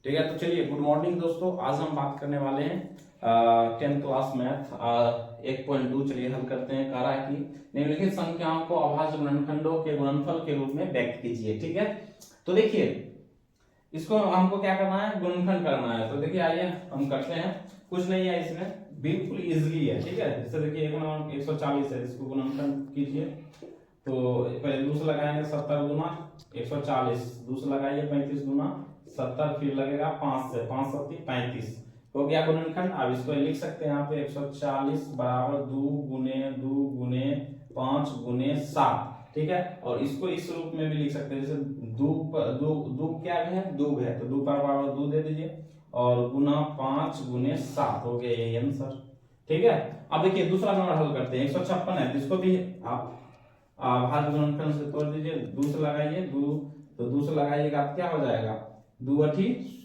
ठीक है, तो चलिए गुड मॉर्निंग दोस्तों। आज हम बात करने वाले हैं 10th क्लास मैथ 1.2। चलिए हल करते हैं। कह रहा है कि निम्नलिखित संख्याओं को अभाज्य गुणनखंडों के गुणनफल के रूप में व्यक्त कीजिए। ठीक है, तो देखिए इसको हमको क्या करना है, गुणनखंड करना है। तो देखिए आइए हम करते हैं। कुछ नहीं है इसमें, बिल्कुल इजीली है। ठीक है, जैसे देखिए 140 है, इसको गुणनखंड कीजिए। तो पहले दूसरा लगाएंगे 70 गुना 140, दूसरा लगाइए 35 गुना 70, फिर लगेगा 5 से 5 सत्ती 35 हो गया गुणनखंड। अब इसको लिख सकते हैं यहाँ पे 140 बराबर 2 गुने 5 गुने 7। ठीक है, और इसको इस रूप में भी लिख सकते हैं, जैसे दो क्या है, दो है, तो 2 पर बराबर 2 दे दीजिए और गुना 5 गुने 7 हो गया ये आंसर। ठीक है, अब देखिए दूसरा नंबर हल करते हैं। 156 है, जिसको भी आप भाज्य गुणनखंड से तोड़ दीजिए। दूसरा लगाइए, तो दूसरा लगाइएगा आप क्या हो जाएगा, 2 अठी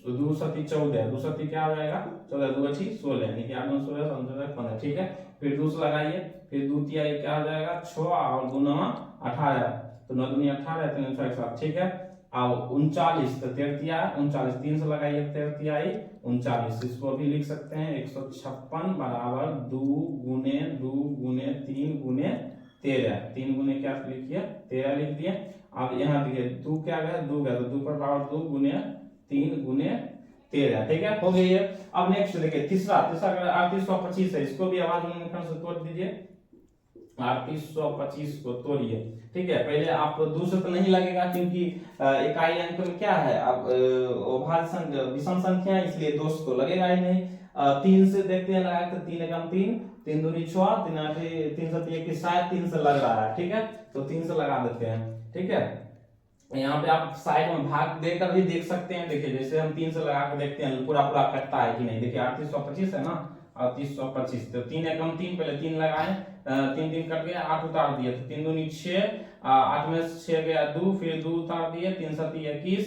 2 सती 14, 2 सती क्या हो जाएगा 14, 2 अठी 16, यानी कि 8 9 16 17 15। ठीक है, फिर दूसरा लगाइए, फिर द्वितीय क्या हो जाएगा 6 और गुना 18, तो 9 दूनी 18 3 6 7। ठीक है, अब 39 तो तृतीया 39, 3 से लगाइए तृतीया 39, इसको भी लिख सकते हैं 156 बराबर 2 गुने 3 गुने 13, 3 गुने क्या लिखिए 13 लिख दिए। अब यहाँ देखिए 2 क्या गया 2 गया, तो 2 पर पावर 2 गुने 3 गुने 13। ठीक है, हो गई है। अब नेक्स्ट देखिए तीसरा 3825 है, इसको भी आवाज गुणनखंड से तोड़ दीजिए। 3825 को तोड़िए। ठीक है, पहले आप 2 से तो नहीं लगेगा क्योंकि इकाई अंक में क्या है, अब विषम संख्या है, इसलिए 2 से तो लगेगा ही नहीं। 3 से देखते हैं लगा के, 3 एकम 3 3 दूनी 6 3 आठे 3 सती 21, शायद 3 से लग रहा है। ठीक है, तो 3 से लगा देते हैं। ठीक है, यहाँ पे आप साइड में भाग देकर भी देख सकते हैं। देखिए जैसे हम 3 से लगा कर देखते हैं पूरा पूरा कटता है कि नहीं। देखिए 3825 है ना, 3825, तो 3 एकम 3, पहले 3 लगाए, 3 3 कट गया, 8 उतार दिए, तो 3 दूनी 6, 8 में से 6 गया 2, फिर 2 उतार दिए, 3 सती 21।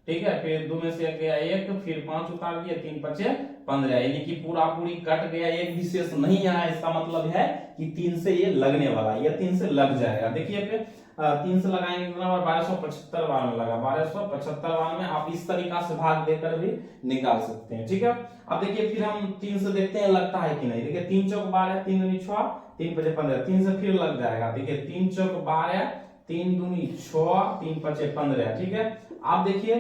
ठीक है, फिर 2 में से 1 गया 1, फिर 5 उतार दिए, 3 पचे 15, यानी कि पूरा पूरी कट गया, एक भी शेष नहीं आया। इसका मतलब है कि 3 से ये लगने वाला है, ये 3 से लग जाएगा। देखिए पे 3 से लगाएंगे कितना बार, 1275 बार में लगा, 1275 बार में आप इस तरीका से भाग देकर भी निकाल सकते हैं। ठीक है, अब देखिए फिर हम 3 से देखते हैं लगता है कि नहीं। देखिए 3 चौक 12, 3 दूनी 6, 3 पचे 15, 3 से फिर लग जाएगा। देखिए 3 चौक 12, 3 दूनी 6, 3 पचे 15। ठीक है, आप देखिए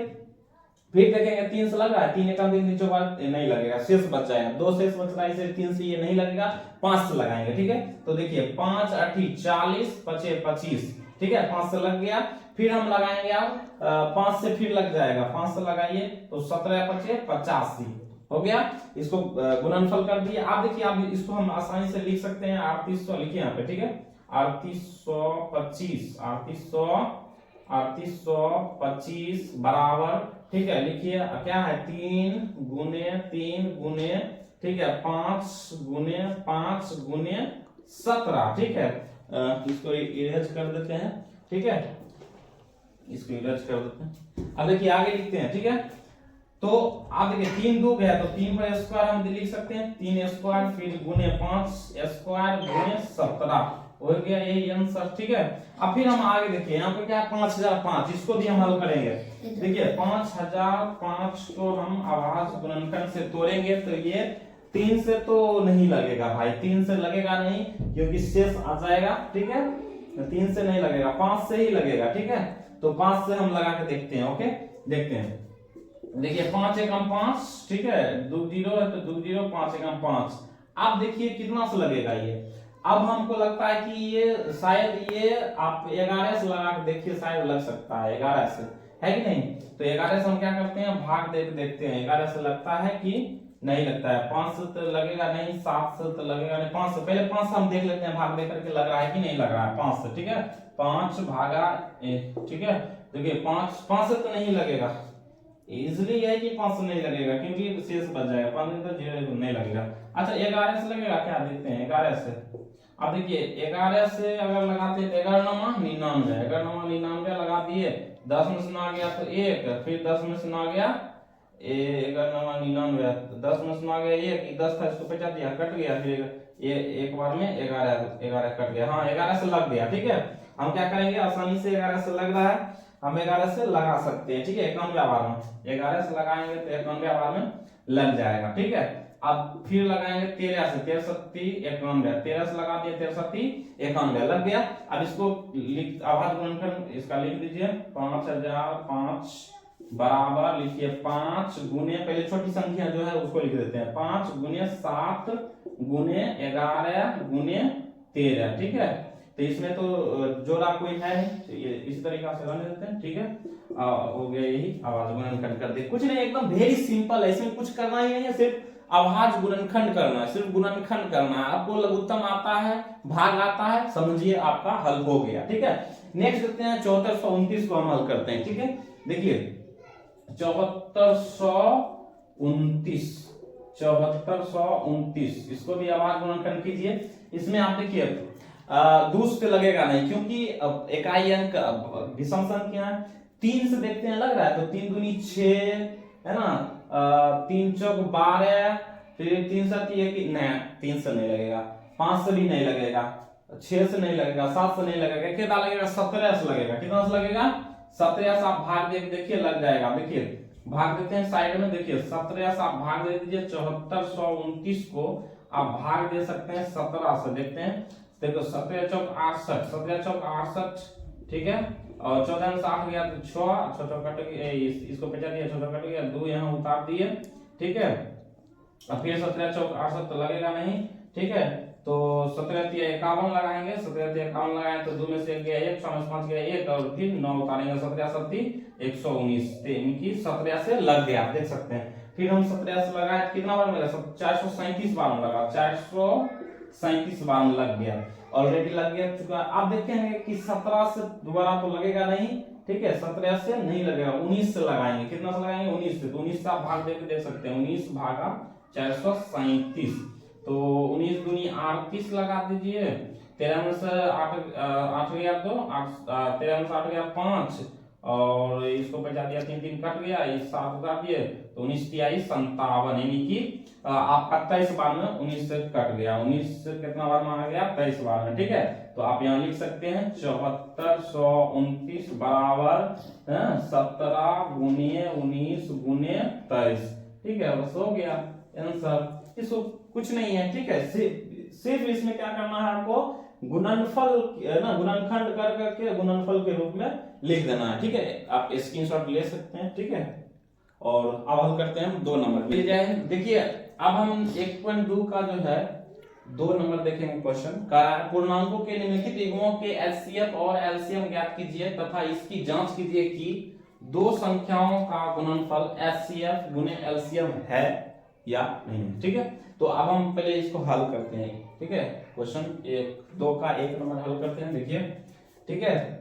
फिर देखेंगे 3 से लग रहा है, 3 एकम 3 3 चौक नहीं लगेगा, शेष बच जाएगा, 2 शेष बच रहा है, इसे 3 से ये नहीं लगेगा, 5 से लगाएंगे। ठीक है, तो देखिए 5 8 40 पचे 25। ठीक है, 5 से लग गया, फिर हम लगाएंगे अब 5 से फिर लग जाएगा, 5 से लगाइए तो 17 पचे 85 हो गया। इसको गुणनफल कर दिए। आप देखिए आप इसको हम आसानी से लिख सकते हैं 3800 लिखिए यहाँ पे। ठीक है, 3825 3825 बराबर, ठीक है, लिखिए क्या है 3 गुने, ठीक है, 5 गुने 17। ठीक है, इसको इरेज कर देते हैं। ठीक है, इसको इरेज कर देते हैं। अब देखिए आगे लिखते हैं। ठीक है, तो आप देखिए 3 2 गया, तो 3 पर स्क्वायर हम लिख सकते हैं, 3 स्क्वायर फिर गुने 5 स्क्वायर गुने 17 हो गया यही आंसर। ठीक है, अब फिर हम आगे देखिए, यहाँ पे क्या है 5005, इसको भी हम हल करेंगे। देखिए 5005 को हम अभाज्य गुणनखंड से तोड़ेंगे, तो ये 3 से तो नहीं लगेगा भाई, 3 से लगेगा नहीं क्योंकि शेष आ जाएगा। ठीक है, 3 से नहीं लगेगा, 5 से ही लगेगा। ठीक है, तो 5 से हम लगा के देखते हैं। ओके, देखते हैं। देखिए 5 एकम 5, ठीक है, 2 0 है तो 2 0, 5 एकम 5। अब देखिए कितना से लगेगा ये। अब हमको लगता है कि ये शायद ये आप 11 से लगा के देखिए, शायद लग सकता है 11 से, है कि नहीं। तो 11 से हम क्या करते हैं, भाग दे के देखते हैं, 11 से लगता है कि नहीं लगता है। 5 से तो लगेगा नहीं, 7 से तो लगेगा नहीं, 5 से पहले 5 से हम देख लेते हैं भाग दे करके लग रहा है कि नहीं लग रहा है 5 से। ठीक है, 5 भागा, ठीक है, देखिए 5 से तो नहीं लगेगा, इजिली है कि 5 से नहीं लगेगा क्योंकि शेष बच जाएगा, 5 तो 0 नहीं लगेगा। अच्छा 11 से लगेगा क्या, देखते हैं 11 से। अब देखिए 11 से अगर लगाते हैं 11 नमा 99, 11 नमा 99 लगा दिए, 10 में से ना गया तो 1, फिर 10 में से ना गया 11 नमा 99, 10 में से ना गया 1, 10 था इसको बचा दिया, कट गया, फिर ये एक बार में 11 कट गया। हाँ 11 से लग गया। ठीक है, हम क्या करेंगे, आसानी से 11 से लग रहा है हम 11 से लगा सकते हैं, ठीक है। 91 बार में 11 से लगाएंगे तो 91 बार में लग जाएगा, ठीक है। अब फिर लगाएंगे 13 से, 13 सत्ती 91, 13 से लगा दिए 13 सत्ती 91 लग गया। अब इसको आभाज्य गुणनखंड इसका लिख दीजिए, 5005 बराबर लिखिए 5 गुने, पहले छोटी संख्या जो है उसको लिख देते हैं, 5 गुने 7 गुने 11 गुने 13, ठीक है। तो इसमें तो जोड़ा कोई है नहीं, तो ये इसी तरीका से रहने देते हैं, ठीक है। हो गया, यही आभाज्य गुणनखंड कर दे, कुछ नहीं, एकदम वेरी सिंपल है, इसमें कुछ करना ही नहीं है, सिर्फ अभाज्य गुणनखंड करना है, सिर्फ गुणनखंड करना है। आपको लघुत्तम आता है, भाग आता है, समझिए आपका हल हो गया, ठीक है। नेक्स्ट देखते हैं 7429 को हम हल करते हैं, ठीक है। देखिए 7429 इसको भी अभाज्य गुणनखंड कीजिए। इसमें आप देखिए दूसरे लगेगा नहीं, क्योंकि इकाई अंक विषम संख्या है। 3 से देखते हैं लग रहा है, तो 3 दूनी 6 है ना, 3 चौक 12, फिर 3 7 नहीं, 3 से नहीं लगेगा, 5 से भी नहीं लगेगा, 6 से नहीं लगेगा, 7 से नहीं लगेगा, कितना लगेगा 17 से लगेगा। कितना से लगेगा 17 से। आप भाग देखिए लग जाएगा, देखिए भाग देते हैं साइड में, देखिए 17 से आप भाग दे दीजिए, 7429 को आप भाग दे सकते हैं 17 से। देखते हैं, देखो 17 चौक 68, 17 चौक 68, ठीक है। और 14 से 8 गया तो 6 6 कट गया, इसको बचा दिया, 6 कट गया, 2 यहाँ उतार दिए, ठीक है। अब फिर 17 चौक 68 तो लगेगा नहीं, ठीक है। तो 17 तिया 51 लगाएंगे, 17 तिया 51 लगाएं तो 2 में से गया 1, 6 में से 5 गया 1, और फिर 9 उतारेंगे, 17 सत्ती 119, इनकी 17 से लग गया, आप देख सकते हैं। फिर हम 17 से लगाए, कितना बार मिला, 437 बार में लगा, 437 बार में लग गया, ऑलरेडी लग गया चुका। आप देखेंगे कि 17 से दोबारा तो लगेगा नहीं, ठीक है। 17 से नहीं लगेगा, 19 से लगाएंगे, कितना से लगाएंगे 19 से, तो 19 का भाग देके देख सकते हैं, 19 भागा 437, तो 19 दूनी 38 लगा दीजिए। 13 में से 8 गया 2, 13 में से 8 गया 5, और इसको बचा दिया, 3 3 कट गया, इस 7 उतार दिए, तो 19 तिया 57, यानी कि आपका 23 बार में 19 से कट गया, 19 से कितना बार में आ गया 23 बार में, ठीक है। तो आप यहाँ लिख सकते हैं 7429 बराबर 17 गुने 19 गुने 23, ठीक है, बस हो गया आंसर। इसको कुछ नहीं है, ठीक है। सिर्फ इसमें क्या करना है आपको, गुणनफल ना गुणनखंड कर करके गुणनफल के रूप में लिख देना है, ठीक है। आप स्क्रीनशॉट ले सकते हैं, ठीक है। और अब हल करते हैं हम 2 नंबर मिल जाए। देखिए अब हम 1.2 का जो है 2 नंबर देखेंगे क्वेश्चन का, पूर्णांकों के निम्नलिखित युग्मों के एचसीएफ और एलसीएम ज्ञात कीजिए तथा इसकी जांच कीजिए कि 2 संख्याओं का गुणनफल एचसीएफ गुने एलसीएम है या नहीं, ठीक है। तो अब हम पहले इसको हल करते हैं, ठीक है। क्वेश्चन 2 का 1 नंबर हल करते हैं, देखिए, ठीक है।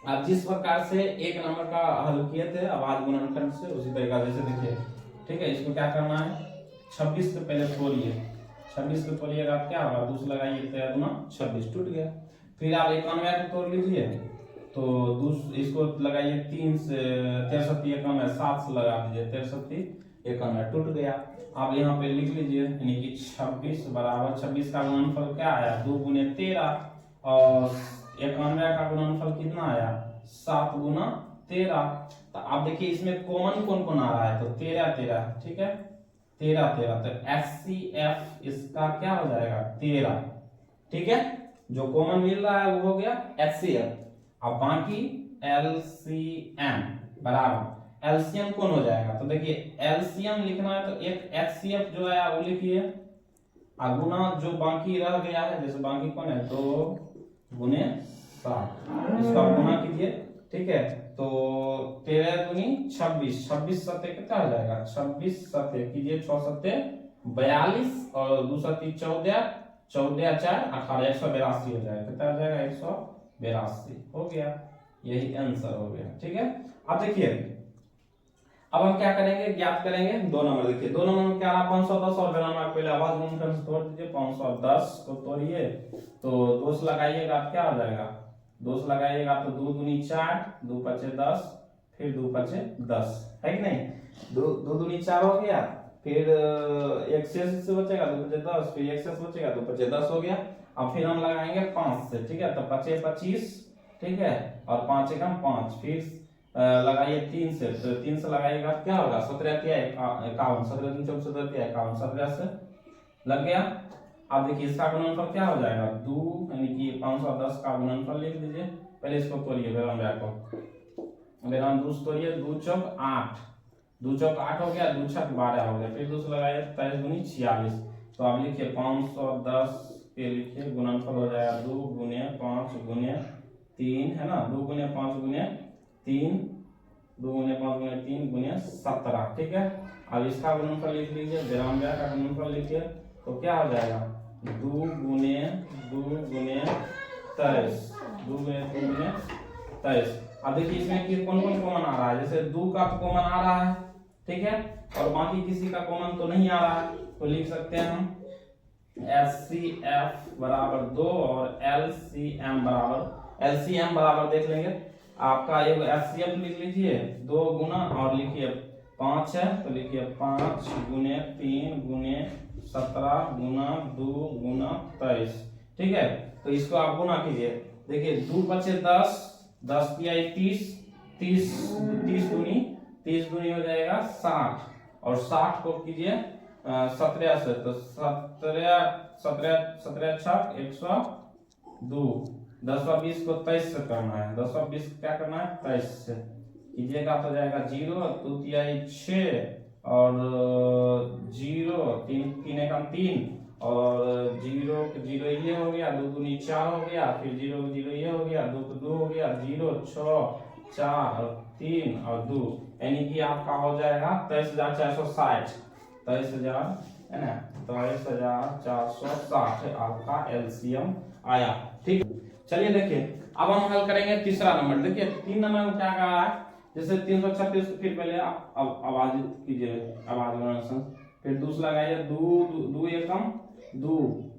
आप जिस प्रकार से 1 नंबर का हल किए थे अभाज्य गुणनखंड से, उसी तरीका से देखिए, ठीक है। इसको क्या करना है, 26 से पहले तोड़िए, 26 को तोड़िएगा क्या होगा, 2 से लगाइए 13 दूना 26, टूट गया। फिर आप 91 को तोड़ लीजिए, तो इसको लगाइए 3 से 13 91, 7 से लगा दीजिए 13 91, टूट गया। आप यहाँ पे लिख लीजिए, यानी कि 26 बराबर 26 का गुणनफल क्या आया 2 गुने 13, और 91 का गुणनफल कितना आया 7 गुना 13। तो आप देखिए इसमें कॉमन कौन कौन आ रहा है, तो 13 13, ठीक है, 13 13, तो एचसीएफ इसका क्या हो जाएगा 13, ठीक है। जो कॉमन मिल रहा है वो हो गया एचसीएफ। अब बाकी एलसीएम बराबर एलसीएम कौन हो जाएगा, तो देखिए एलसीएम लिखना है तो एक एचसीएफ जो है वो लिखिए, गुना जो बाकी रह गया है, जैसे बाकी कौन है 2 गुने 7, इसका गुना कीजिए, ठीक है। तो 13 दूनी 26, 26 सत्ते कितना हो जाएगा 26 सत्ते कीजिए, 6 सत्ते 42, और 2 सत्ती 14, 14 4 18, 182 हो जाएगा, कितना हो जाएगा 182, हो गया, यही आंसर हो गया, ठीक है। अब देखिए अब हम क्या करेंगे, ज्ञात करेंगे 2 नंबर। देखिए 2 नंबर में क्या रहा 510, और बेलना में पहले अभाज्य गुणनखंड से तोड़ दीजिए, 510 को तोड़िए, तो 2 से लगाइएगा क्या हो जाएगा, 2 से लगाइएगा तो 2 दूनी 4, 2 पचे 10, फिर 2 पचे 10, है कि नहीं, 2 दूनी 4 हो गया, फिर एक शेष से बचेगा 2 पचे 10, फिर एक शेष बचेगा 2 पचे 10 हो गया। अब फिर हम लगाएंगे 5 से, ठीक है, तो 5 25, ठीक है, और 5 एकम 5, फिर लगाइए 3 से, तो 3 से लगाइएगा क्या होगा 17 क्या 51, 17 3 14 17 क्या 51, 17 से लग गया। अब देखिए इसका गुणनफल क्या हो जाएगा 2 यानी कि 510 का गुणनफल लिख दीजिए। पहले इसको तोड़िए बेरंगा को, बेरंग 2 तोड़िए, 2 चौक 8, 2 चौक 8 हो गया, 2 छक 12 हो गया, फिर 2 से लगाइए 23 दूनी 46। तो आप लिखिए 510 के लिखिए गुणनफल हो जाएगा 2 गुने 5 गुने 3 है ना, 2 गुने 5 गुने 3, 2 गुने 5 गुने 3 गुने 17, ठीक है। अब इसका गुणनफल लिख लीजिए, 92 का गुणनफल लिखिए, तो क्या हो जाएगा 2 गुने 23, 2 गुने 23। अब देखिए इसमें कि कौन कौन कॉमन आ रहा है, जैसे 2 का कॉमन आ रहा है, ठीक है, और बाकी किसी का कॉमन तो नहीं आ रहा है, तो लिख सकते हैं हम HCF बराबर 2 और LCM बराबर देख लेंगे आपका, एक HCF लिख लीजिए 2 गुना और लिखिए 5 है, तो लिखिए 5 गुने 3 गुने 17 गुना 2 गुना 23, ठीक है। तो इसको आप गुना कीजिए, देखिए 2 बचे 10, 10 की आई 30, 30 दूनी हो जाएगा 60, और 60 को कीजिए 17 से, तो 17 छक 102, 10 और 20 को 23 से करना है, 10 और 20 क्या करना है 23 से कीजिएगा, तो जाएगा 0, 2 तिहाई 6 और 0, 3 एकम 3 और 0 ये हो गया, 2 दूनी 4 हो गया, फिर 0 ये हो गया, 2 2 हो गया, 0 6 4 3 और 2, यानी कि आपका हो जाएगा 23,460, 23,000 है ना, 23,460 आपका एलसीएम आया, ठीक। चलिए देखिए अब हम हल करेंगे तीसरा नंबर। देखिए 3 नंबर में क्या कहा है, जैसे 336, फिर पहले आप आवाज कीजिए, आवाज फिर दूसरा लगाइए 2 एकम 2,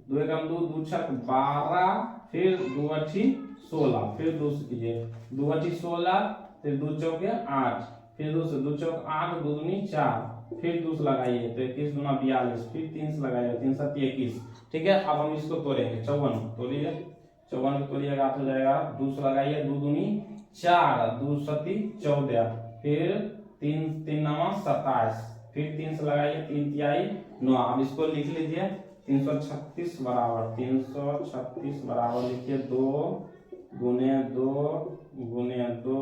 2 एकम 2, 2 छक 12, फिर 2 अठी 16, फिर 2 कीजिए 2 अठी 16, फिर 2 चौके 8, फिर 2 चौक 8, 2 दूनी 4, फिर 2 लगाइए तो 21 दूना 42, फिर 3 से लगाइए 3 7 21, ठीक है। अब हम इसको तोड़ेंगे 54, तोड़िए 54 को तोड़िएगा तो जाएगा 2 से लगाइए 2 दूनी 4, 2 सती 14, फिर 3 9 27, फिर 3 से लगाइए 3 तिहाई 9। अब इसको लिख लीजिए 336 बराबर लिखिए 2 गुने 2 गुने 2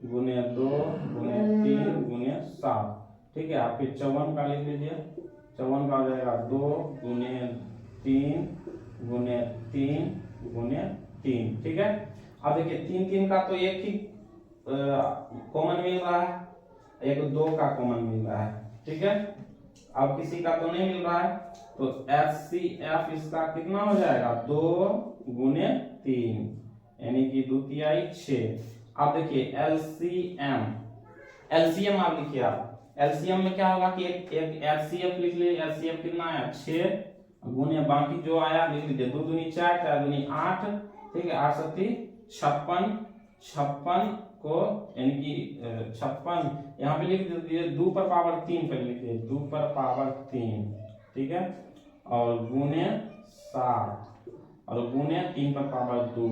गुने 2 गुने 3 गुने 7, ठीक है। आप फिर 54 का लिख लीजिए, 54 का हो जाएगा 2 गुने 3 गुने 3 गुने 3, ठीक है। अब देखिए 3 का तो एक ही कॉमन मिल रहा है, एक 2 का कॉमन मिल रहा है, ठीक है। अब किसी का तो नहीं मिल रहा है, तो HCF इसका कितना हो जाएगा 2 गुने 3 यानी कि 2 तिहाई 6। अब देखिए एलसीएम आप लिखिए, आप एलसीएम में क्या होगा कि एक HCF लिख लीजिए, HCF कितना है 6 गुने बाकी जो आया लिख लीजिए 2 दूनी 4, 4 दूनी 8, ठीक है, 8 सती 56, 56 को यानी कि 56 यहाँ पे लिख दीजिए 2 पर पावर 3 पे लिखिए 2 पर पावर 3, ठीक है, और गुने 7 और गुने 3 पर पावर 2,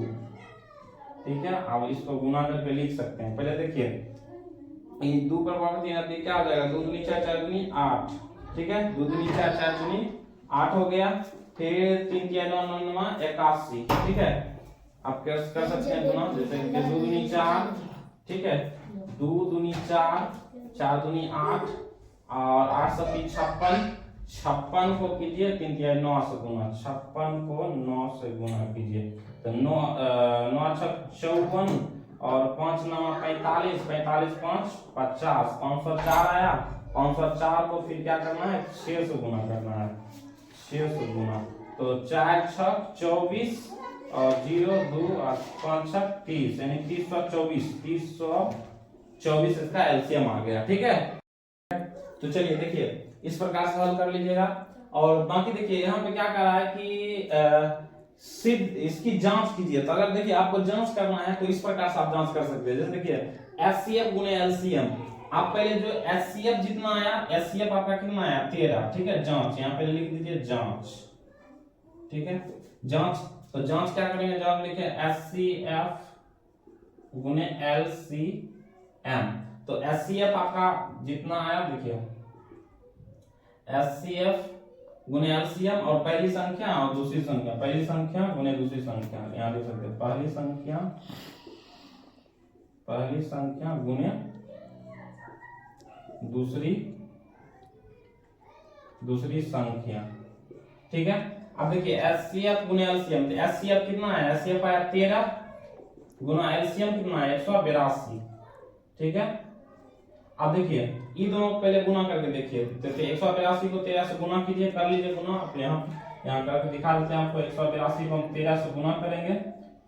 ठीक है। अब इसको गुना करके लिख सकते हैं। पहले देखिए 2 पर पावर 3 आती है, क्या हो जाएगा 2 दूनी 4, 4 दूनी 8, ठीक है, 2 दूनी 4, 4 दूनी 8 हो गया, फिर 3 तिहाई 9 9 9 81, ठीक है। आप कैसे कर सकते हैं गुना, जैसे कि 2 दूनी 4, ठीक है, 2 दूनी 4, 4 दूनी 8 और 8 सती 56, 56 को कीजिए 3 तिहाई 9 से गुना, 56 को 9 से गुना कीजिए, तो 9 54 और 5 9 45, 45 5 50, 504 आया, 504 को फिर क्या करना है 6 से गुना करना है, 6 से गुना, तो 4 6 24 और 0 2 और 5 6 30 यानी 324 इसका एलसीएम आ गया, ठीक है। तो चलिए देखिए इस प्रकार से हल कर लीजिएगा। और बाकी देखिए यहाँ पे क्या कर रहा है कि सिर्फ इसकी जांच कीजिए, तो अगर देखिए आपको जांच करना है तो इस प्रकार से आप जांच कर सकते हैं। जैसे देखिए HCF गुने LCM, आप पहले जो HCF जितना आया, HCF आपका कितना आया 13, ठीक है, जांच यहाँ पे लिख दीजिए जांच, ठीक है, जांच। तो जांच क्या करेंगे, जांच लिखे HCF गुने m। तो HCF आपका जितना आया देखिए, HCF गुने LCM और पहली संख्या और दूसरी संख्या, पहली संख्या गुने दूसरी संख्या, यहाँ लिख सकते हैं पहली संख्या गुने दूसरी संख्या, ठीक है। अब देखिए HCF गुने LCM, तो HCF कितना है, HCF आया 13 गुना LCM कितना है 182, ठीक है। अब देखिए ये दोनों पहले गुना करके देखिए, तो 182 को 13 से गुना कीजिए, कर लीजिए गुना, अपने यहाँ करके दिखा देते हैं आपको। 182 को हम 13 से गुना करेंगे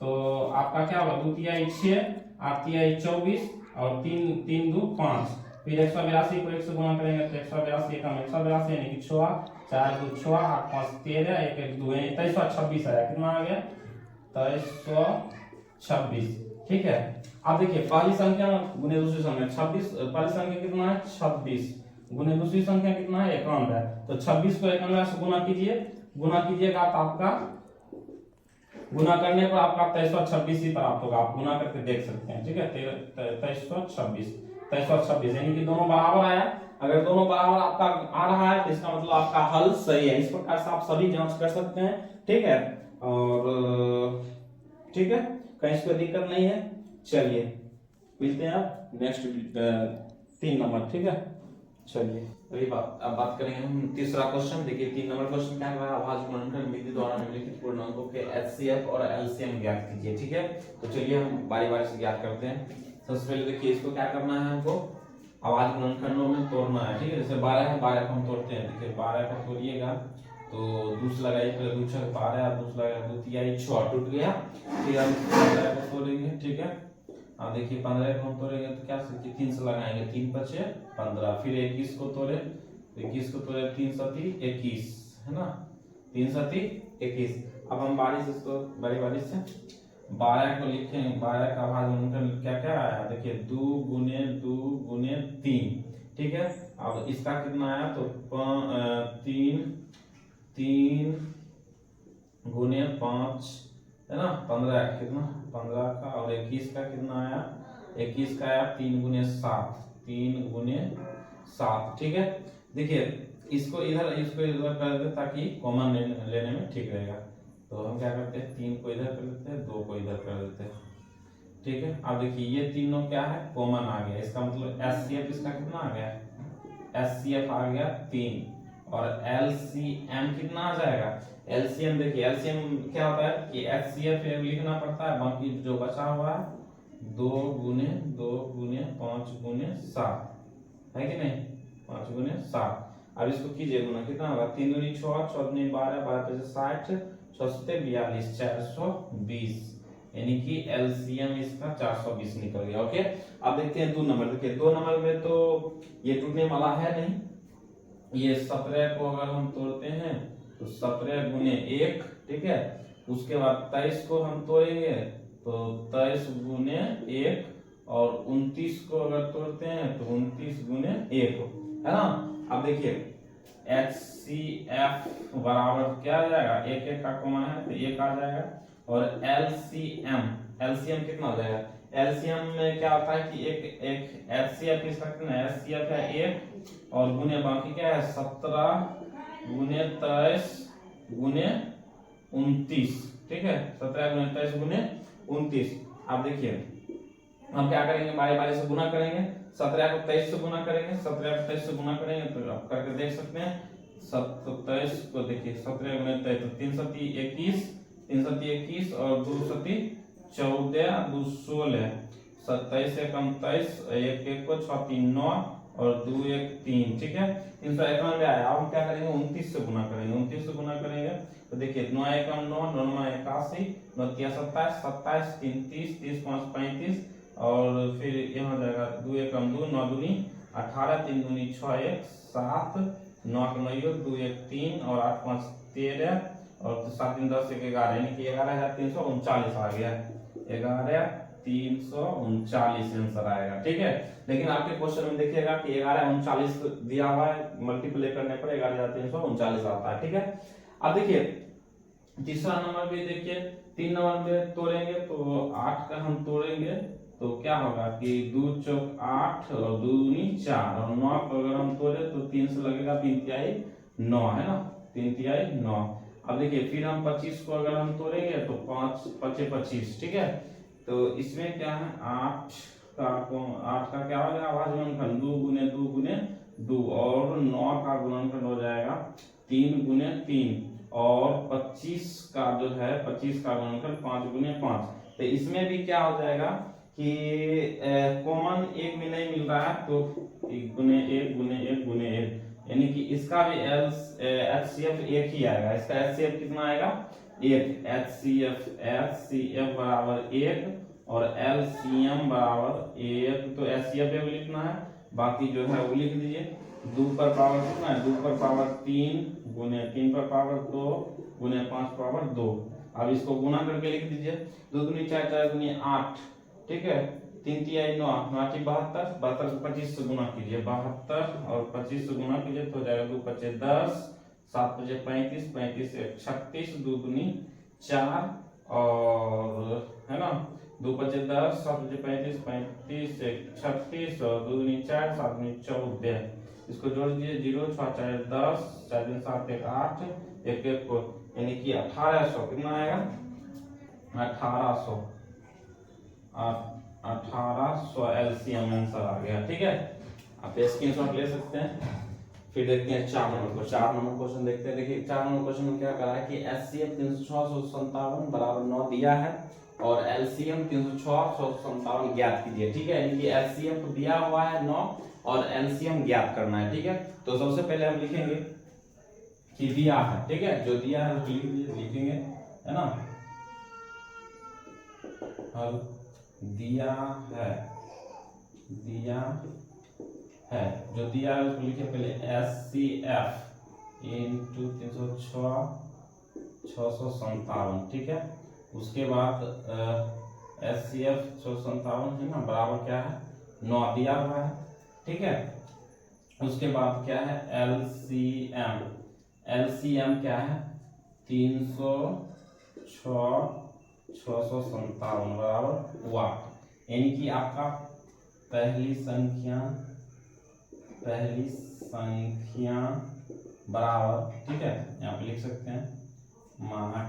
तो आपका क्या होगा, 2 तिहाई 6, 8 तिहाई 24 और 3 2 5। फिर 182 को 1 से गुना करेंगे तो 182 एकम 182 यानी कि 6, 4 2 6, 8 5 13, 1 1 2 2326 आया। कितना आ गया 2326, ठीक है। अब देखिए पहली संख्या गुने दूसरी संख्या 26, पहली संख्या कितना है 26 गुने दूसरी संख्या कितना है 91, तो 26 को 91 से गुना कीजिएगा तो आपका गुना करने पर आपका 2326 ही प्राप्त होगा। आप गुना करके देख सकते हैं, ठीक है। 2326 यानी कि दोनों बराबर आया। अगर दोनों बराबर आपका आ रहा है तो इसका मतलब आपका हल सही है। इस प्रकार से आप सभी जांच कर सकते हैं, ठीक है। और ठीक है, कहीं कोई दिक्कत नहीं है। चलिए मिलते हैं आप नेक्स्ट 3 नंबर, ठीक है। चलिए वही बात, अब बात करेंगे हम तीसरा क्वेश्चन। देखिए 3 नंबर क्वेश्चन क्या है, आवाज गुणनखंड विधि द्वारा निम्नलिखित पूर्णांकों के HCF और LCM ज्ञात कीजिए, ठीक है। तो चलिए हम बारी बारी से ज्ञात करते हैं। सबसे पहले देखिए इसको क्या करना है, हमको आवाज गुणनखंडों में तोड़ना है, ठीक है। जैसे 12 है, 12 को हम तोड़ते हैं। देखिए 12 को तोड़िएगा तो दूस लगाइए, पहले 2 6 12, दूस लगाइए 2 तिहाई 6 टूट गया। फिर हम 15 को तोड़ेंगे, ठीक है। अब देखिए 15 को हम तोड़ेंगे तो क्या 3 से लगाएंगे, 3 5 15। फिर 21 को तोड़े, 21 को तोड़े 3 7 21, है ना, 3 7 21। अब हम बारी से 12 को लिखेंगे। 12 का भाग गुणनखंड क्या क्या आया, देखिए 2 गुने 3, ठीक है। अब इसका कितना आया तो 3 गुने 5, है ना, 15 कितना 15 का, और 21 का कितना आया, 21 का आया 3 गुने 7, 3 गुने 7, ठीक है। देखिए इसको इधर कर दे ताकि कॉमन लेने में ठीक रहेगा। तो हम क्या करते हैं, 3 को इधर कर देते हैं, 2 को इधर कर देते हैं, ठीक है। अब देखिए ये तीनों क्या है, कॉमन आ गया। इसका मतलब HCF इसका कितना आ गया, HCF आ गया 3, और LCM कितना आ जाएगा, LCM देखिए LCM क्या होता है कि HCF लिखना पड़ता है, बाकी जो बचा हुआ है 2 गुने 5 गुने 7, है कि नहीं, 5 गुने 7। अब इसको कीजिए गुना, कितना होगा 3 दूनी 6, 6 दूनी 12, 12 पे 60, 6 से 42, 420, यानी कि LCM इसका 420 निकल गया। ओके, अब देखते हैं 2 नंबर। देखिए 2 नंबर में तो ये टूटने वाला है नहीं। ये 17 को अगर हम तोड़ते हैं तो 17 गुने 1, ठीक है। उसके बाद 23 को हम तोड़ेंगे तो 23 गुने 1, और 29 को अगर तोड़ते हैं तो 29 गुने 1, है ना। अब देखिए HCF बराबर क्या आ जाएगा, 1 1 का कॉमन है तो 1 आ जाएगा, और LCM कितना हो जाएगा, LCM में क्या होता है कि एक HCF इसका कितना है, HCF है 1, और गुने बाकी क्या है 17 गुने 23 गुने 29, ठीक है। 17 गुने 23 गुने 29। अब देखिए हम क्या करेंगे, बारी बारी से गुना करेंगे। 17 को 23 से गुना करेंगे, 17 को 23 से गुना करेंगे तो आप करके देख सकते हैं। 27 को देखिए 17 गुने 23 तो 3 7 21, 3 7 21, और 2 7 14, 2 16, 27 1 23, 1 1 को 6 3 9, और 2 1 3, ठीक है। 391 आया। अब हम क्या करेंगे 29 से गुना करेंगे। 29 से गुना करेंगे तो देखिए 9 1 9, 9 9 81, 9 3 27, 27 3 30, 30 5 35, और फिर यहाँ जाएगा 2 1 2, 9 दूनी 18, 3 दूनी 6 1 7, 9 9 2 1 3, और 8 5 13, और 7 3 10 1 11, यानी कि 11,339 आ गया। 11,339 आंसर आएगा, ठीक है। लेकिन आपके क्वेश्चन में देखिएगा कि 1139 दिया हुआ है, मल्टीप्लाई करने पर 11,339 आता है, ठीक है। अब देखिए तीसरा नंबर भी देखिए, 3 नंबर में तोड़ेंगे तो 8 का हम तोड़ेंगे तो क्या होगा कि 2 चौक 8 और 2 दूनी 4 और 9 को अगर हम तोड़े तो 3 से लगेगा 3 तिहाई 9 है ना, 3 तिहाई 9। अब देखिए फिर हम 25 को अगर हम तोड़ेंगे तो 5 5 25, ठीक है। तो इसमें क्या है 8 का क्या हो जाएगा आवाज गुणनखंड 2 गुने 2 गुने 2 और 9 का गुणनखंड हो जाएगा 3 गुने 3 और 25 का जो है 25 का गुणनखंड 5 गुने 5। तो इसमें भी क्या हो जाएगा कि कॉमन एक भी नहीं मिल रहा है तो 1 गुने 1 गुने 1 गुने 1, यानी कि इसका भी एचसीएफ एक ही आएगा। इसका एचसीएफ कितना आएगा 1, एचसीएफ बराबर 1 और एलसीएम बराबर 1। तो एचसीएफ भी लिखना है, बाकी जो है वो लिख दीजिए। 2 पर पावर कितना है 2 पर पावर 3 गुने 3 पर पावर 2 गुने 5 पावर 2। अब इसको गुना करके लिख दीजिए 2 दूनी 4 4 दूनी 8, ठीक है। 3 तिहाई 9 9 72 72 को 25 से गुना कीजिए 72 और 25 से गुना कीजिए तो हो जाएगा 2 5 10 7 5 35 35 1 36 2 दूनी 4 और है ना 2 5 10 7 5 35 35 1 36 और 2 दूनी 4 7 दूनी 14। इसको जोड़ दीजिए 0 6 4 10 4 3 7 1 8 1 1 को, यानी कि 1800 कितना आएगा 1800 एलसीएम आंसर आ गया, ठीक है। आप स्क्रीनशॉट ले सकते हैं। फिर देखते हैं 4 नंबर को। 4 नंबर क्वेश्चन देखते हैं। देखिए 4 नंबर क्वेश्चन में क्या करा है कि एचसीएफ 306 बराबर 9 दिया है और एलसीएम 306 ज्ञात कीजिए, ठीक है। यानी कि एचसीएफ दिया हुआ है 9 और एलसीएम ज्ञात करना है, ठीक है। तो सबसे पहले हम लिखेंगे कि दिया है, ठीक है। जो दिया है उसको लिखेंगे, है ना। हल दिया है जो दिया है उसको लिखे पहले एचसीएफ इंटू 306 ठीक है। उसके बाद एचसीएफ 657 है ना बराबर क्या है 9 दिया हुआ है, ठीक है। उसके बाद क्या है एलसीएम क्या है 306 बराबर वाट, यानी कि आपका पहली संख्या बराबर, ठीक है। यहाँ पे लिख सकते हैं माना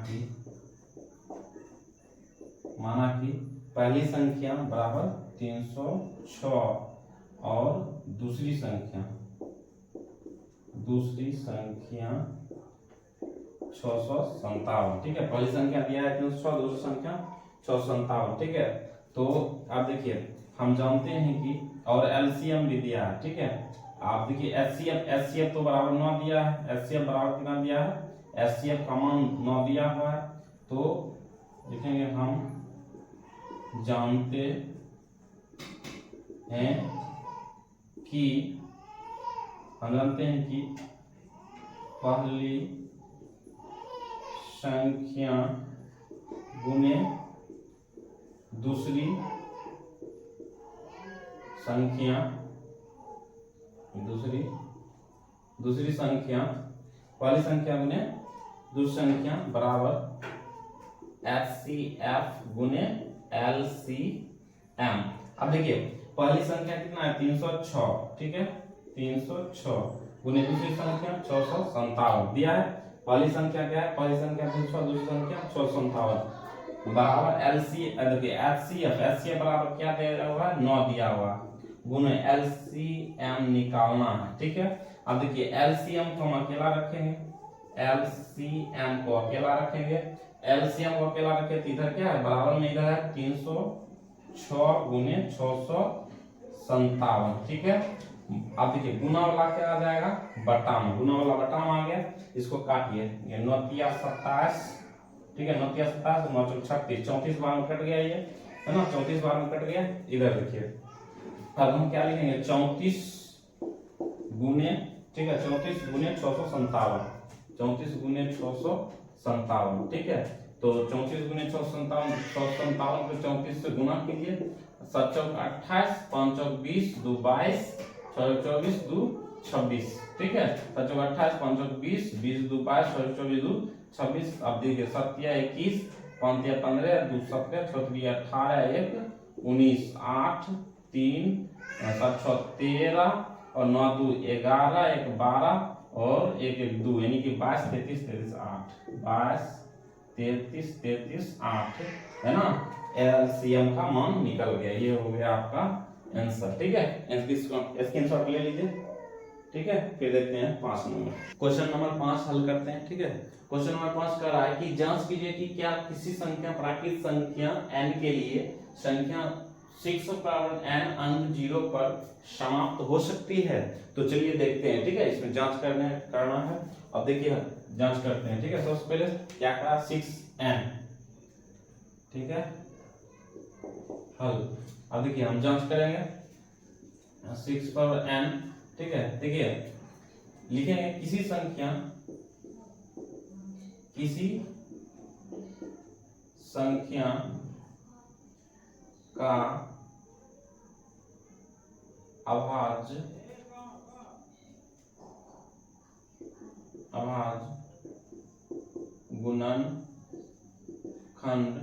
कि पहली संख्या बराबर 306 और दूसरी संख्या 657, ठीक है। पहली संख्या दिया है 306, दूसरी संख्या 657, ठीक है। तो आप देखिए हम जानते हैं कि और एलसीएम भी दिया है, ठीक है। आप देखिए एचसीएफ तो बराबर 9 दिया है, एचसीएफ बराबर कितना दिया है एचसीएफ का मान 9 दिया हुआ है। तो लिखेंगे हम जानते हैं कि पहली संख्या गुने दूसरी संख्या पहली संख्या गुने दूसरी संख्या बराबर एचसीएफ गुने एलसीएम। अब देखिए पहली संख्या कितना है 306, ठीक है। 306 गुने दूसरी संख्या 657 दिया है। पहली संख्या क्या है पहली संख्या 306, दूसरी संख्या 657 बराबर एचसीएफ बराबर क्या दिया हुआ है 9 दिया हुआ गुने एलसीएम निकालना है, ठीक है। अब देखिए एलसीएम को हम अकेला रखेंगे, एलसीएम को अकेला रखेंगे तो इधर क्या है बराबर में इधर है 306 गुने 657, ठीक है। अब देखिए गुना वाला क्या आ जाएगा बटा में, गुना वाला बटा में आ गया। इसको काटिए 9 तिया 27, ठीक है। 9 तिया 27 9 चौक 36 34 बार में कट गया ये, है ना। 34 बार में कट गया। इधर देखिए अब हम क्या लिखेंगे 34 गुने, ठीक है 34 गुने 657, 34 गुने 657, ठीक है। तो 34 गुने 657 को 34 से गुना कीजिए। 7 चौक 28 5 चौक 20 2 22 6 चौक 24 2 26, ठीक है। 7 चौक 28 5 चौक 20 20 2 22 6 चौक 24 2 26। अब देखिए 7 या 21 5 या 15 2 17 6 3 18 1 19, 8, 3, 7, 6, 13 और 9, 2, 11, 1, 12 और 1, 1, 2 यानी कि 22, 33, 33, 8, 22, 33, 33, 8 है ना। एलसीएम का मान निकल गया। ये हो गया आपका आंसर। ठीक है, स्क्रीनशॉट ले लीजिए। ठीक है, फिर देखते हैं 5 नंबर। क्वेश्चन नंबर 5 हल करते हैं। ठीक है, क्वेश्चन नंबर 5 कह रहा है कि जांच कीजिए कि क्या किसी संख्या प्राकृत संख्या n के लिए संख्या 6 पावर n अंक 0 पर समाप्त हो सकती है। तो चलिए देखते हैं। ठीक है, इसमें जांच करना है। अब देखिए जांच करते हैं। ठीक है, सबसे पहले क्या कहा 6n। ठीक है, हल। अब देखिए हम जांच करेंगे 6 पावर n। ठीक है, देखिए लिखेंगे किसी संख्या का अभाज्य गुणनखंड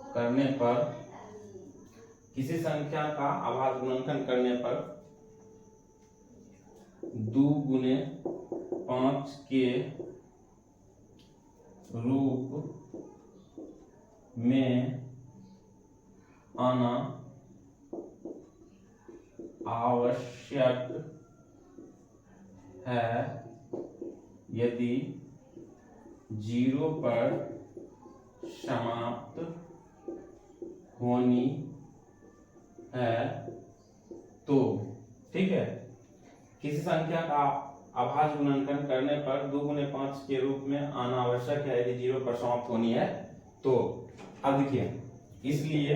करने पर किसी संख्या का अभाज्य गुणनखंड करने पर 2 गुने 5 के रूप में आना आवश्यक है यदि 0 पर समाप्त होनी है तो। ठीक है, किसी संख्या का अभाज्य गुणनखंड करने पर 2 गुने 5 के रूप में आना आवश्यक है यदि 0 पर समाप्त होनी है तो। अब देखिए, इसलिए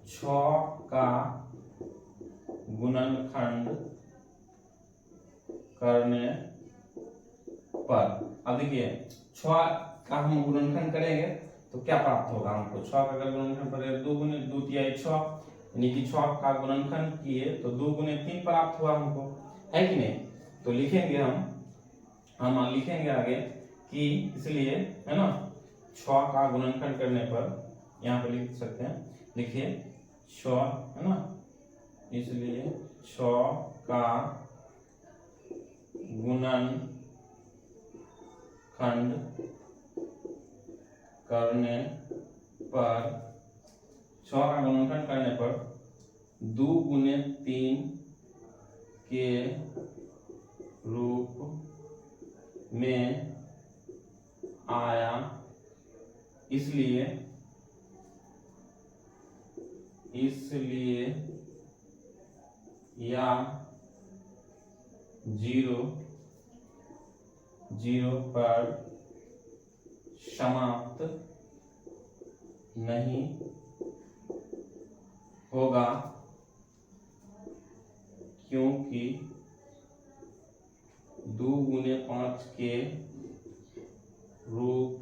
6 का गुणनखंड करने पर, अब देखिए 6 का हम गुणनखंड करेंगे तो क्या प्राप्त होगा हमको। 6 का अगर गुणनखंड करेंगे 2 गुने 2 तिहाई 6 यानी कि 6 का गुणनखंड किए तो 2 गुने 3 प्राप्त हुआ हमको, है कि नहीं। तो लिखेंगे हम लिखेंगे आगे कि इसलिए है ना 6 का गुणनखंड करने पर यहाँ पे लिख सकते हैं। लिखिए 6 है ना, इसलिए 6 का गुणनखंड करने पर 2 गुने 3 के रूप में आया, इसलिए या 0 पर समाप्त नहीं होगा क्योंकि 2 गुने 5 के रूप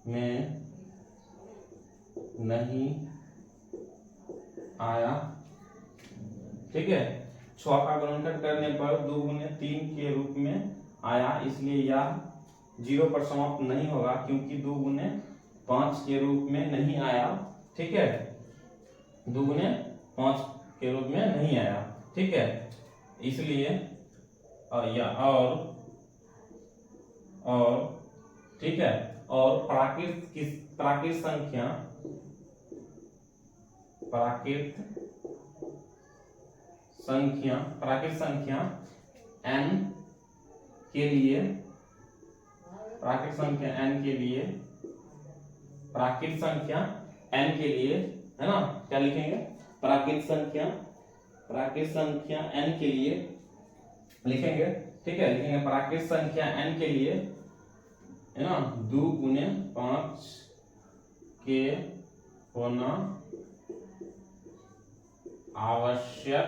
में नहीं आया। ठीक है, 6 का गुणनखंड करने पर 2 गुने 3 के रूप में आया, इसलिए यह 0 पर समाप्त नहीं होगा क्योंकि 2 गुने 5 के रूप में नहीं आया। ठीक है, 2 गुने 5 के रूप में नहीं आया। ठीक है, इसलिए और ठीक है, और प्राकृत संख्या n के लिए है ना, क्या लिखेंगे प्राकृत संख्या n के लिए लिखेंगे। ठीक है, लिखेंगे प्राकृत संख्या n के लिए है ना 2 गुने 5 के होना आवश्यक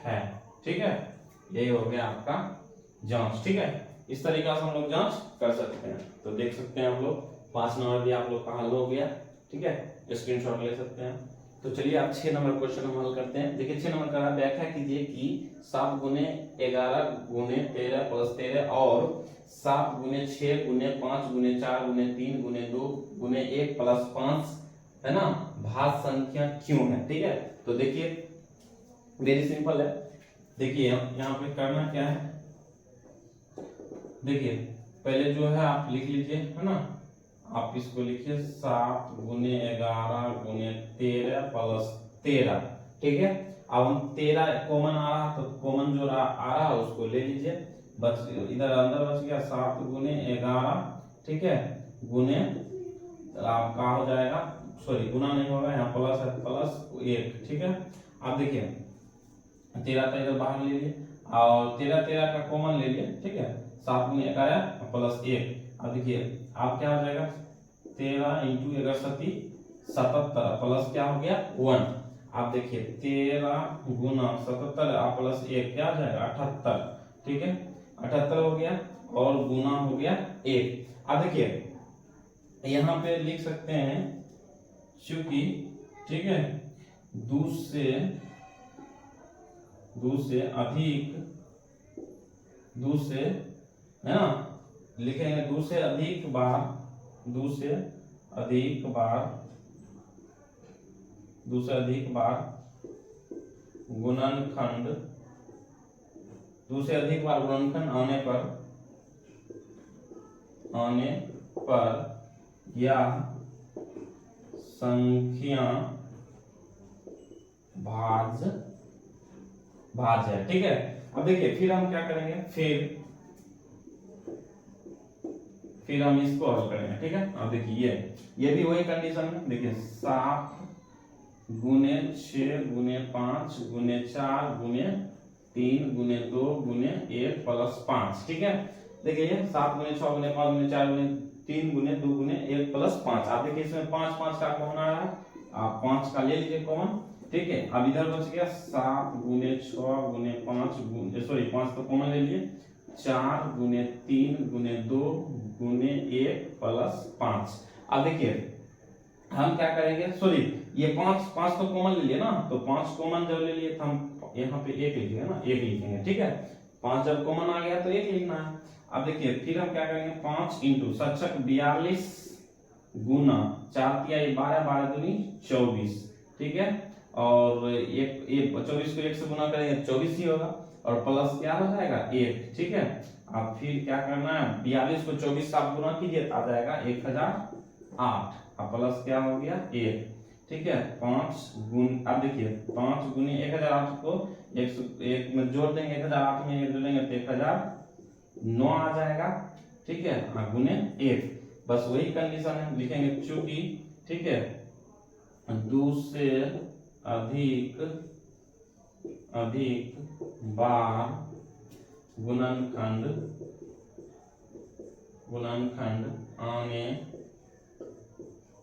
है। ठीक है, यही हो गया आपका जांच। ठीक है, इस तरीका से हम लोग जांच कर सकते हैं। तो देख सकते हैं हम लोग 5 नंबर भी आप लोग का हल हो गया। ठीक है, स्क्रीनशॉट ले सकते हैं। तो चलिए आप 6 नंबर क्वेश्चन हम हल करते हैं। देखिए 6 नंबर का व्याख्या कीजिए कि 7 गुने 11 गुने 13 प्लस 13 और 7 गुने 6 गुने 5 गुने 4 गुने 3 गुने 2 गुने 1 प्लस 5, है ना, भाज्य संख्या क्यों है। ठीक है, तो देखिए वेरी सिंपल है। देखिए यहाँ पे करना क्या है, देखिए पहले जो है आप लिख लीजिए, है ना, आप इसको लिखिए 7 गुने 11 गुने 13 प्लस 13। ठीक है, अब हम 13 कॉमन आ रहा, तो कॉमन जो आ रहा उसको ले लीजिए, बच इधर अंदर बच गया 7 गुने 11, ठीक है, गुने आपका हो जाएगा, सॉरी गुना नहीं होगा, यहाँ प्लस है, प्लस 1। ठीक है, आप देखिए 13 तो इधर बाहर ले लिए और 13 का कॉमन ले लिए। ठीक है, 7 गुने 11 प्लस 1। अब देखिए आप क्या हो जाएगा 13 इंटू 11 77 प्लस क्या हो गया 1। आप देखिए 13 गुना 77 प्लस 1 क्या हो जाएगा 78। ठीक है, 78 हो गया और गुना हो गया 1। अब देखिए यहाँ पे लिख सकते हैं चूंकि, ठीक है, दो से अधिक, दो से, है ना, लिखेंगे दो से अधिक बार, दो से अधिक बार, दो से अधिक बार गुणनखंड, दो से अधिक बार गुणनखंड आने पर यह संख्या भाज्य है। ठीक है, अब देखिए फिर हम क्या करेंगे, फिर हम इसको हल करेंगे। ठीक है, अब देखिए ये भी वही कंडीशन है। देखिए 7 गुने 6 गुने 5 गुने 4 गुने 3 गुने 2 गुने 1 प्लस 5। ठीक है, देखिए 7 गुने 6 गुने 5 गुने 4 गुने 3 गुने 2 गुने 1 प्लस 5। आप देखिए इसमें 5 5 का कॉमन आ रहा है, आप 5 का ले लीजिए कॉमन। ठीक है, अब इधर बच गया 7 गुने 6 गुने 5 गुने, सॉरी 5 तो कॉमन ले लिए, 4 गुने 3 गुने 2 गुने 1 प्लस 5। अब देखिए हम क्या करेंगे, सॉरी ये 5 तो कॉमन ले लिए ना, तो 5 कॉमन जब ले लिए तो हम यहाँ पे 1 लिखेंगे ना, 1 लिखेंगे। ठीक है, 5 जब कॉमन आ गया तो 1 लिखना है। अब देखिए फिर हम क्या करेंगे 5 इंटू 42 गुना 4 तिहाई 12 12 दूनी 24। ठीक है, और एक 24 को 1 से गुना करेंगे 24 ही होगा और प्लस क्या हो जाएगा 1। ठीक है, अब फिर क्या करना है 42 को 24 से आप गुना कीजिए तो आ जाएगा 1008, अब प्लस क्या हो गया 1। ठीक है, 5 गुण, अब देखिए 5 गुने 1008 को 1 में जोड़ देंगे, 1008 में 1 जोड़ेंगे तो 1009 आ जाएगा। ठीक है, गुने 1, बस वही कंडीशन है, लिखेंगे चूंकि, ठीक है, 2 से अधिक बार गुणनखंड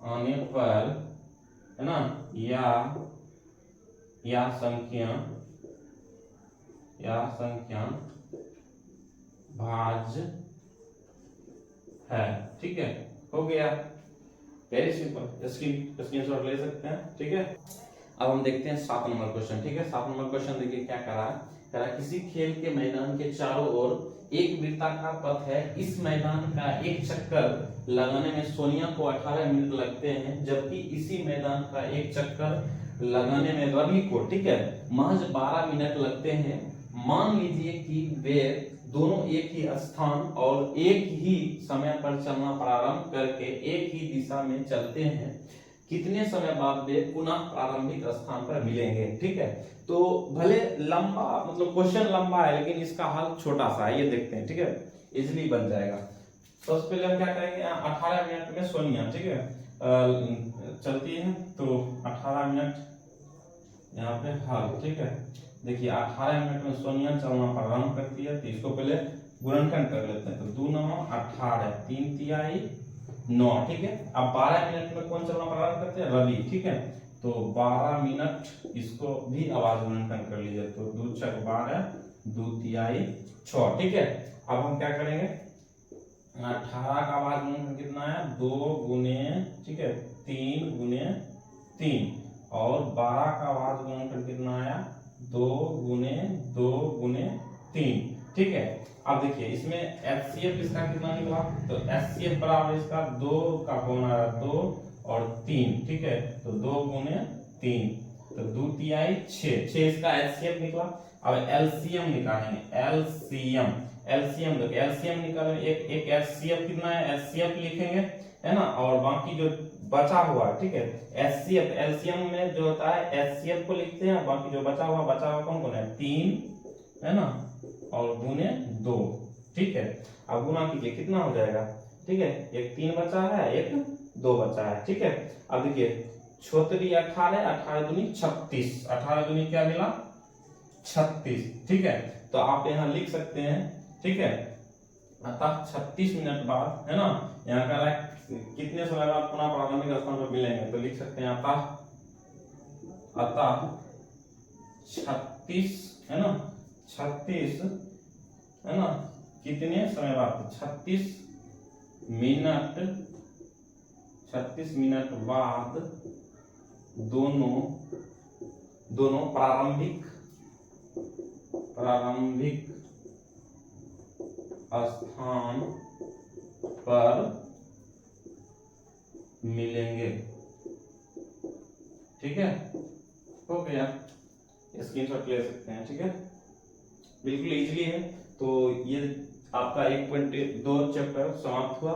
आने पर, है ना, या संख्या भाज्य है। ठीक है, हो गया, वेरी सिंपल, स्क्रीनशॉट ले सकते हैं। ठीक है, अब हम देखते हैं 7 नंबर क्वेश्चन। ठीक है, 7 नंबर क्वेश्चन देखिए क्या करा है, किसी खेल के मैदान के चारों ओर एक वृत्ताकार पथ है, इस मैदान का एक चक्कर लगाने में सोनिया को 18 मिनट लगते हैं, जबकि इसी मैदान का एक चक्कर लगाने में रवि को, ठीक है, महज 12 मिनट लगते हैं। मान लीजिए कि वे दोनों एक ही स्थान और एक ही समय पर चलना प्रारंभ करके एक ही दिशा में चलते हैं, कितने समय बाद वे पुनः प्रारंभिक स्थान पर मिलेंगे। ठीक है, तो भले लंबा, मतलब क्वेश्चन लंबा है लेकिन इसका हल छोटा सा है, ये देखते हैं। ठीक है, इजीली बन जाएगा। सबसे पहले हम क्या करेंगे, 18 मिनट में सोनिया, ठीक है, चलती है, तो 18 मिनट यहाँ पे हल। ठीक है, देखिए 18 मिनट में सोनिया चलना प्रारंभ करती है, तो इसको पहले गुणनखंड कर लेते हैं, तो 2 9 18, 3 तिहाई 9। ठीक है, अब 12 मिनट में कौन चलना प्रारंभ करते हैं, रवि। ठीक है, तो 12 मिनट इसको भी आवाज गुणनखंड कर लीजिए, तो 2 छक 12, 2 तिहाई 6। ठीक है, अब हम क्या करेंगे, 18 का आवाज गुणनखंड कितना है 2 गुने, ठीक है, 3 गुने 3, और 12 का आवाज गुणनखंड कितना आया 2 गुने 3, ठीक है। अब देखिए इसमें एचसीएफ इसका कितना निकला, तो एचसीएफ बराबर इसका 2 का कौन आ रहा है 2 और 3, ठीक है, तो 2 गुने 3 तो 2 तिहाई 6 इसका एचसीएफ निकला। अब एलसीएम निकालेंगे, एलसीएम एलसीएम देखिए एलसीएम निकालेंगे, एक एचसीएफ कितना है एचसीएफ लिखेंगे, है ना, और बाकी जो बचा हुआ है, ठीक है, एचसीएफ एलसीएम में जो होता है एचसीएफ को लिखते हैं, बाकी जो बचा हुआ कौन कौन है 3, है ना, और गुने 2, ठीक है। अब गुना कीजिए कितना हो जाएगा, ठीक है, एक 3 बचा है एक 2 बचा है, ठीक है। अब देखिए 6 18 18 दूनी 36, 18 दूनी क्या मिला 36, ठीक है। तो आप यहाँ लिख सकते हैं, ठीक है, अतः 36 मिनट बाद, है ना, यहाँ का कितने समय बाद पुनः प्रारंभिक स्थान पर मिलेंगे, तो लिख सकते हैं अतः 36, है ना, 36, है ना, कितने समय बाद 36 मिनट बाद दोनों प्रारंभिक स्थान पर मिलेंगे, ठीक है, हो गया, स्क्रीनशॉट ले सकते हैं, ठीक है, बिल्कुल इजीली है। तो ये आपका 1.2 चैप्टर समाप्त हुआ।